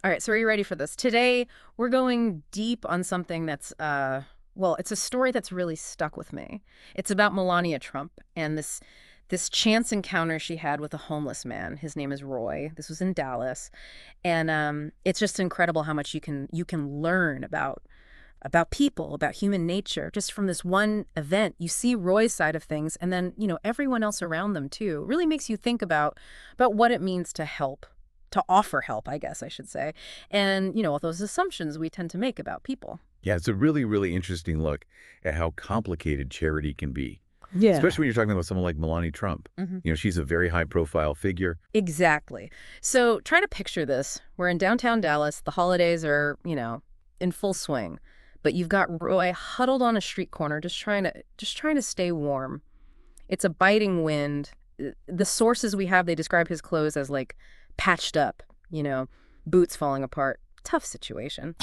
All right, so are you ready for this? Today, we're going deep on something that's, well, it's a story that's really stuck with me. It's about Melania Trump and this chance encounter she had with a homeless man. His name is Roy. This was in Dallas, and it's just incredible how much you can learn about people, about human nature, just from this one event. You see Roy's side of things, and then everyone else around them too. It really makes you think about what it means to help, to offer help, I guess I should say, and all those assumptions we tend to make about people. Yeah, it's a really, really interesting look at how complicated charity can be, Yeah. especially when you're talking about someone like Melania Trump. Hmm. She's a very high-profile figure. Exactly. So try to picture this. We're in downtown Dallas. The holidays are, in full swing. But you've got Roy huddled on a street corner just trying to stay warm. It's a biting wind. The sources we have, they describe his clothes as like patched up, boots falling apart. Tough situation.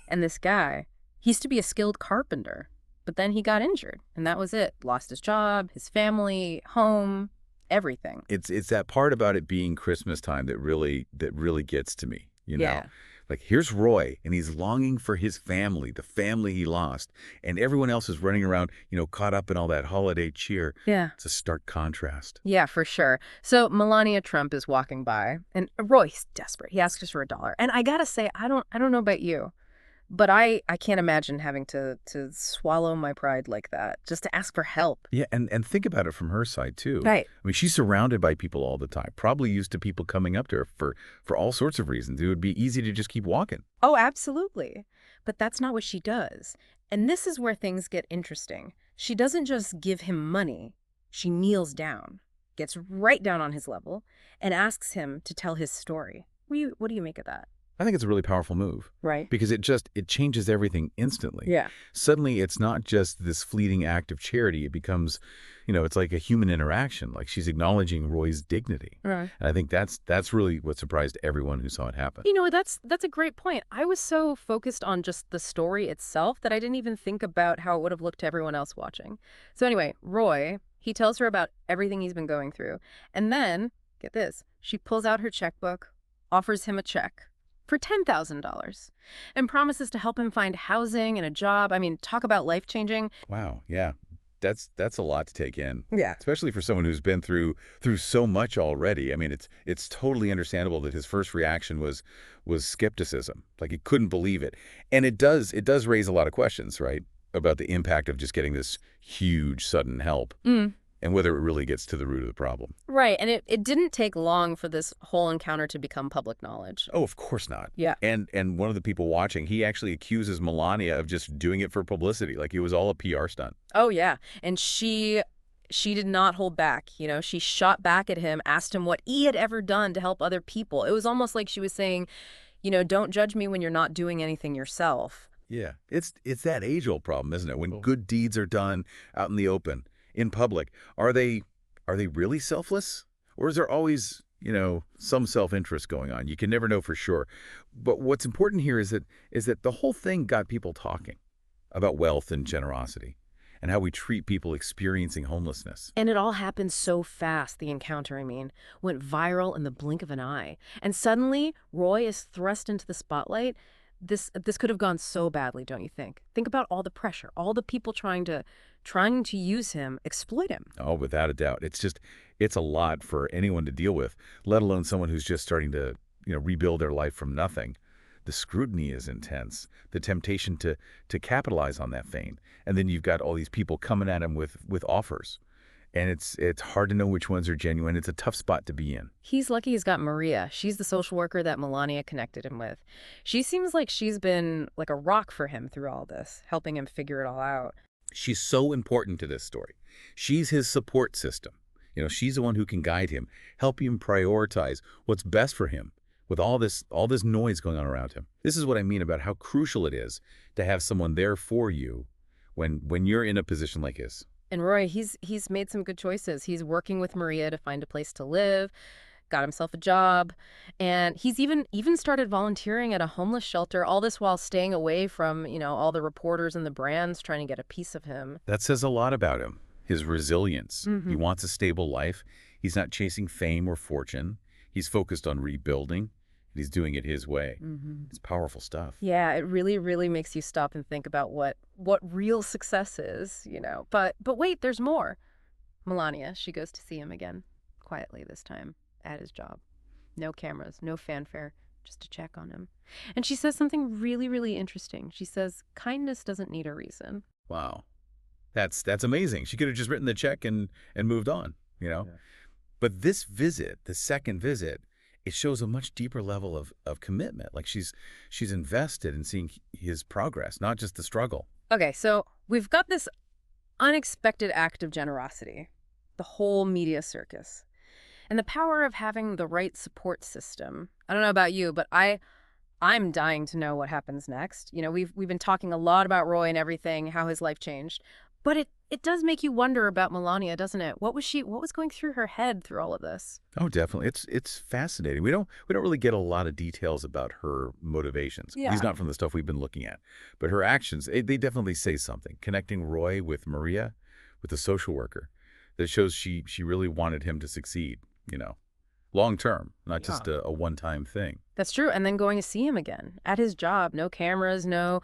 And this guy, he used to be a skilled carpenter, but then he got injured, and that was it. Lost his job, his family, home, everything. It's that part about it being Christmas time that really gets to me, Yeah. Like, here's Roy, and he's longing for his family, the family he lost, and everyone else is running around, caught up in all that holiday cheer. Yeah. It's a stark contrast. Yeah, for sure. So Melania Trump is walking by, and Roy's desperate. He asks for $1. And I gotta say, I don't know about you, but I can't imagine having to swallow my pride like that just to ask for help. Yeah, and think about it from her side, too. Right. I mean, she's surrounded by people all the time, probably used to people coming up to her for all sorts of reasons. It would be easy to just keep walking. Oh, absolutely. But that's not what she does. And this is where things get interesting. She doesn't just give him money. She kneels down, gets right down on his level, and asks him to tell his story. What do you make of that? I think it's a really powerful move Right. because it changes everything instantly. Yeah. Suddenly, it's not just this fleeting act of charity. It becomes, it's like a human interaction. Like, she's acknowledging Roy's dignity. Right. And I think that's really what surprised everyone who saw it happen. That's a great point. I was so focused on just the story itself that I didn't even think about how it would have looked to everyone else watching. So anyway, Roy, he tells her about everything he's been going through. And then, get this, she pulls out her checkbook, offers him a check for $10,000 and promises to help him find housing and a job. I mean, talk about life-changing. Wow. Yeah. That's a lot to take in, Yeah. especially for someone who's been through so much already. I mean, it's totally understandable that his first reaction was skepticism. Like, he couldn't believe it. And it does raise a lot of questions, right? About the impact of just getting this huge sudden help and whether it really gets to the root of the problem. Right. And it didn't take long for this whole encounter to become public knowledge. Oh, of course not. Yeah. And one of the people watching, he actually accuses Melania of just doing it for publicity, like it was all a PR stunt. Oh, yeah. And she did not hold back. She shot back at him, asked him what he had ever done to help other people. It was almost like she was saying, don't judge me when you're not doing anything yourself. Yeah. It's that age-old problem, isn't it? When good deeds are done out in the open, in public, are they really selfless? Or is there always, some self-interest going on? You can never know for sure. But what's important here is that the whole thing got people talking about wealth and generosity and how we treat people experiencing homelessness. And it all happened so fast, the encounter, I mean, went viral in the blink of an eye. And suddenly, Roy is thrust into the spotlight. This could have gone so badly, don't you think? Think about all the pressure, all the people trying to use him, exploit him. Oh, without a doubt. It's a lot for anyone to deal with, let alone someone who's just starting to, rebuild their life from nothing. The scrutiny is intense, the temptation to capitalize on that fame. And then you've got all these people coming at him with offers. And it's hard to know which ones are genuine. It's a tough spot to be in. He's lucky he's got Maria. She's the social worker that Melania connected him with. She seems like she's been like a rock for him through all this, helping him figure it all out. She's so important to this story. She's his support system. She's the one who can guide him, help him prioritize what's best for him with all this noise going on around him. This is what I mean about how crucial it is to have someone there for you when you're in a position like his. And Roy, he's made some good choices. He's working with Maria to find a place to live, got himself a job, and he's even started volunteering at a homeless shelter, all this while staying away from, all the reporters and the brands trying to get a piece of him. That says a lot about him, his resilience. He wants a stable life. He's not chasing fame or fortune. He's focused on rebuilding and he's doing it his way. Hmm. It's powerful stuff. Yeah, it really, really makes you stop and think about what real success is, you know. But wait, there's more. Melania, she goes to see him again, quietly this time, at his job. No cameras, no fanfare, just to check on him. And she says something really, really interesting. She says, kindness doesn't need a reason. Wow. That's amazing. She could have just written the check and moved on, you know? Yeah. But this visit, the second visit, it shows a much deeper level of commitment. Like she's invested in seeing his progress, not just the struggle. Okay, so we've got this unexpected act of generosity, the whole media circus, and the power of having the right support system. I don't know about you, but I'm dying to know what happens next. You know, we've been talking a lot about Roy and everything, how his life changed. But it does make you wonder about Melania, doesn't it? What was going through her head through all of this? Oh, definitely. It's fascinating. We don't really get a lot of details about her motivations. At least Yeah. not from the stuff we've been looking at. But her actions, they definitely say something. Connecting Roy with Maria, with the social worker, that shows she really wanted him to succeed, you know, long term, not Yeah. just a one-time thing. That's true. And then going to see him again at his job, no cameras, no,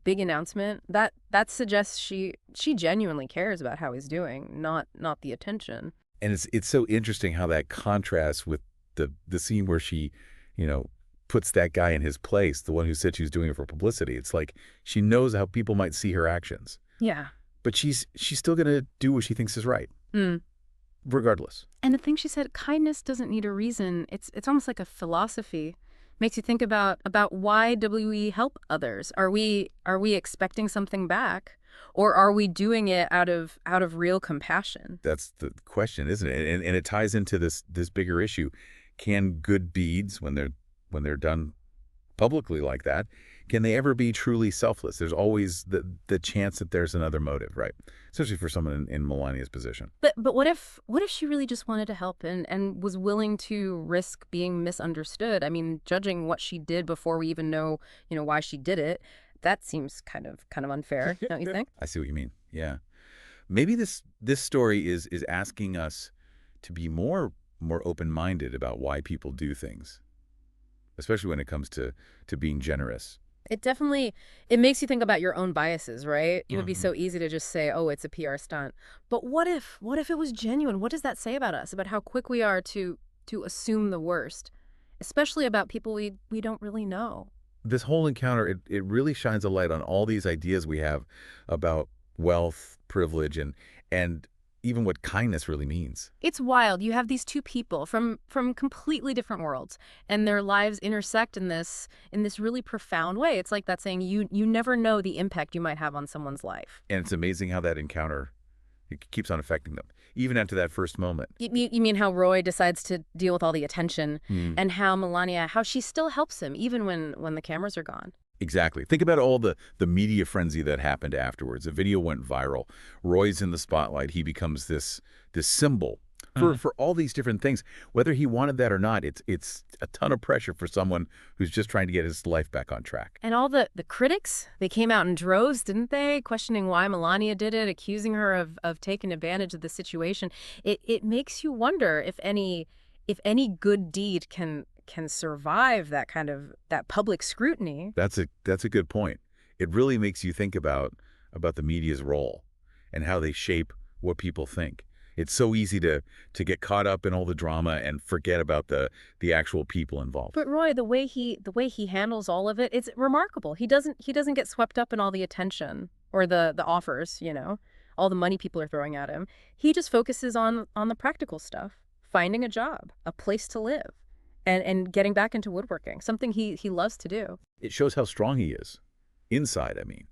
big announcement. That suggests she genuinely cares about how he's doing, not the attention. And it's so interesting how that contrasts with the scene where she, you know, puts that guy in his place, the one who said she was doing it for publicity. It's like she knows how people might see her actions, Yeah. but she's still going to do what she thinks is right, Mm. regardless. And the thing she said, kindness doesn't need a reason. It's almost like a philosophy. Makes you think about why do we help others? Are we expecting something back, or are we doing it out of real compassion? That's the question, isn't it? And it ties into this bigger issue. Can good deeds, when they're done publicly like that, can they ever be truly selfless? There's always the chance that there's another motive, right? Especially for someone in Melania's position. But what if she really just wanted to help and was willing to risk being misunderstood? I mean, judging what she did before we even know, why she did it, that seems kind of unfair, don't you think? I see what you mean. Yeah. Maybe this story is asking us to be more open-minded about why people do things, especially when it comes to being generous. It makes you think about your own biases, right? It would be so easy to just say, oh, it's a PR stunt. But what if it was genuine? What does that say about us, about how quick we are to assume the worst, especially about people we don't really know? This whole encounter, it really shines a light on all these ideas we have about wealth, privilege, and even what kindness really means. It's wild. You have these two people from completely different worlds, and their lives intersect in this really profound way. It's like that saying, you never know the impact you might have on someone's life. And it's amazing how that encounter, it keeps on affecting them, even after that first moment. You mean how Roy decides to deal with all the attention, Hmm. and how Melania, how she still helps him even when the cameras are gone. Exactly. Think about all the media frenzy that happened afterwards. The video went viral. Roy's in the spotlight. He becomes this symbol for all these different things. Whether he wanted that or not, it's a ton of pressure for someone who's just trying to get his life back on track. And all the critics, they came out in droves, didn't they? Questioning why Melania did it, accusing her of taking advantage of the situation. It makes you wonder if any good deed can survive that public scrutiny. That's a good point. It really makes you think about the media's role and how they shape what people think. It's so easy to get caught up in all the drama and forget about the actual people involved. But Roy, the way he handles all of it, it's remarkable. He doesn't get swept up in all the attention or the offers, all the money people are throwing at him. He just focuses on the practical stuff, finding a job, a place to live, and getting back into woodworking, something he loves to do. It shows how strong he is. Inside, I mean.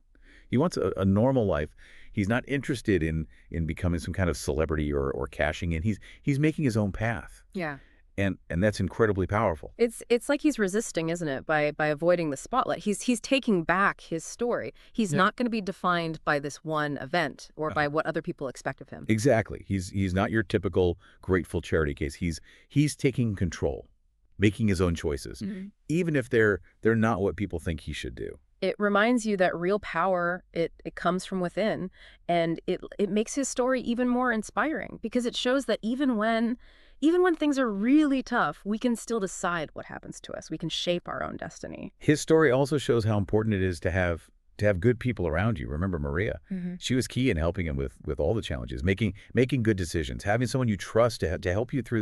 He wants a normal life. He's not interested in becoming some kind of celebrity or cashing in. He's making his own path. Yeah. And that's incredibly powerful. It's like he's resisting, isn't it, by avoiding the spotlight. He's taking back his story. He's not going to be defined by this one event or by what other people expect of him. Exactly. He's not your typical grateful charity case. He's taking control, making his own choices, even if they're not what people think he should do. It reminds you that real power, it comes from within, and it makes his story even more inspiring because it shows that even when Even when things are really tough, we can still decide what happens to us. We can shape our own destiny. His story also shows how important it is to have good people around you. Remember Maria? Hmm. She was key in helping him with all the challenges, making good decisions, having someone you trust to help you through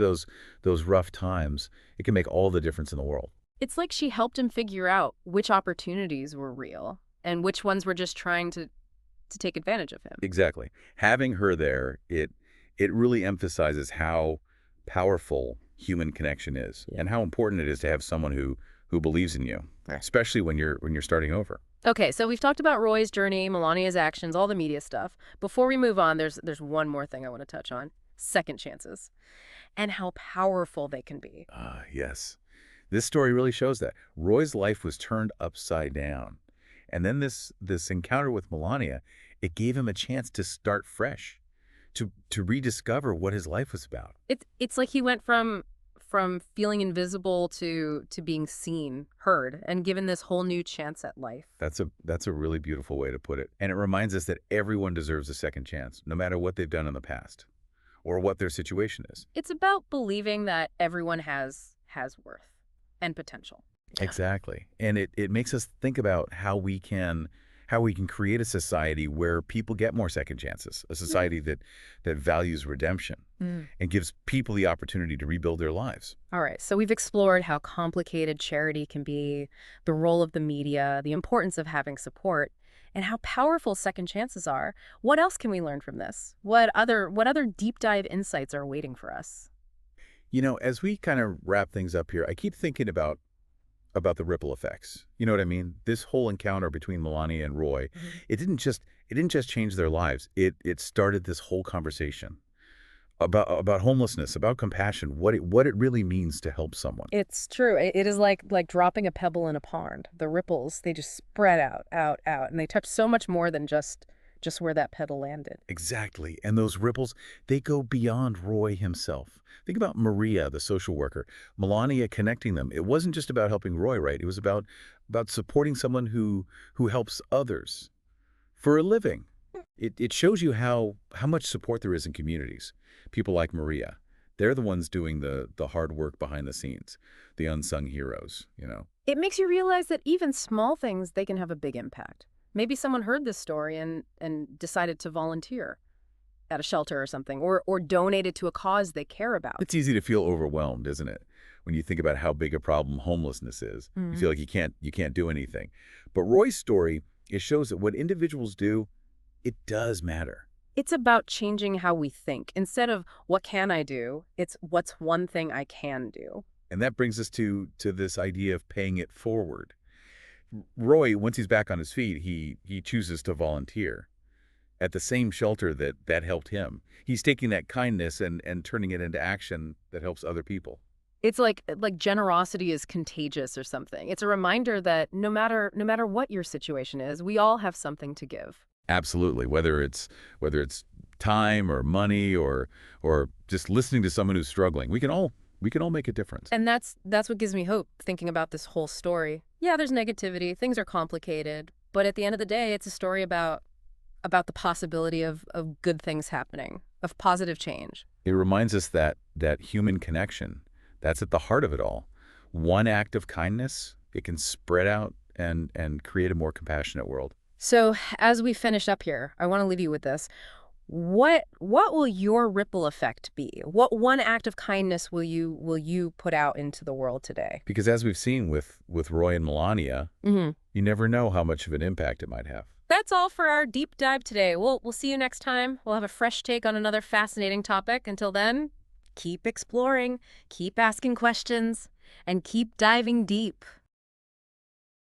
those rough times. It can make all the difference in the world. It's like she helped him figure out which opportunities were real and which ones were just trying to take advantage of him. Exactly. Having her there, it really emphasizes how powerful human connection is Yeah. and how important it is to have someone who believes in you, Right. especially when you're starting over. Okay, so we've talked about Roy's journey, Melania's actions, all the media stuff. Before we move on, there's one more thing I want to touch on. Second chances and how powerful they can be. Ah, yes. This story really shows that. Roy's life was turned upside down. And then this encounter with Melania, it gave him a chance to start fresh, to rediscover what his life was about. It's like he went from feeling invisible to being seen, heard, and given this whole new chance at life. That's a really beautiful way to put it. And it reminds us that everyone deserves a second chance, no matter what they've done in the past or what their situation is. It's about believing that everyone has worth and potential. Exactly. And it makes us think about how we can create a society where people get more second chances, a society that values redemption Mm. and gives people the opportunity to rebuild their lives. All right, so we've explored how complicated charity can be, the role of the media, the importance of having support, and how powerful second chances are. What else can we learn from this? What other deep dive insights are waiting for us? As we kind of wrap things up here, I keep thinking about the ripple effects. You know what I mean? This whole encounter between Melania and Roy, Mhm. it didn't just change their lives. It started this whole conversation about homelessness, about compassion, what it really means to help someone. It's true. It is like dropping a pebble in a pond. The ripples, they just spread out, out, out, and they touch so much more than just where that pebble landed. Exactly. And those ripples, they go beyond Roy himself. Think about Maria, the social worker, Melania connecting them. It wasn't just about helping Roy, right? It was about supporting someone who helps others for a living. It shows you how much support there is in communities. People like Maria, they're the ones doing the hard work behind the scenes, the unsung heroes. It makes you realize that even small things, they can have a big impact. Maybe someone heard this story and decided to volunteer at a shelter or something, or donated to a cause they care about. It's easy to feel overwhelmed, isn't it? When you think about how big a problem homelessness is. You Mhm. feel like you can't do anything. But Roy's story, it shows that what individuals do, it does matter. It's about changing how we think. Instead of what can I do, it's what's one thing I can do. And that brings us to this idea of paying it forward. Roy, once he's back on his feet, he chooses to volunteer at the same shelter that helped him. He's taking that kindness and turning it into action that helps other people. It's like generosity is contagious or something. It's a reminder that no matter what your situation is, we all have something to give. Absolutely. Whether it's time or money or just listening to someone who's struggling, we can all make a difference. And that's what gives me hope thinking about this whole story. Yeah, there's negativity, things are complicated, but at the end of the day, it's a story about the possibility of good things happening, of positive change. It reminds us that human connection, that's at the heart of it all. One act of kindness, it can spread out and create a more compassionate world. So, as we finish up here, I want to leave you with this. What will your ripple effect be? What one act of kindness will you put out into the world today? Because as we've seen with Roy and Melania, Hmm. you never know how much of an impact it might have. That's all for our deep dive today. We'll see you next time. We'll have a fresh take on another fascinating topic. Until then, keep exploring, keep asking questions, and keep diving deep.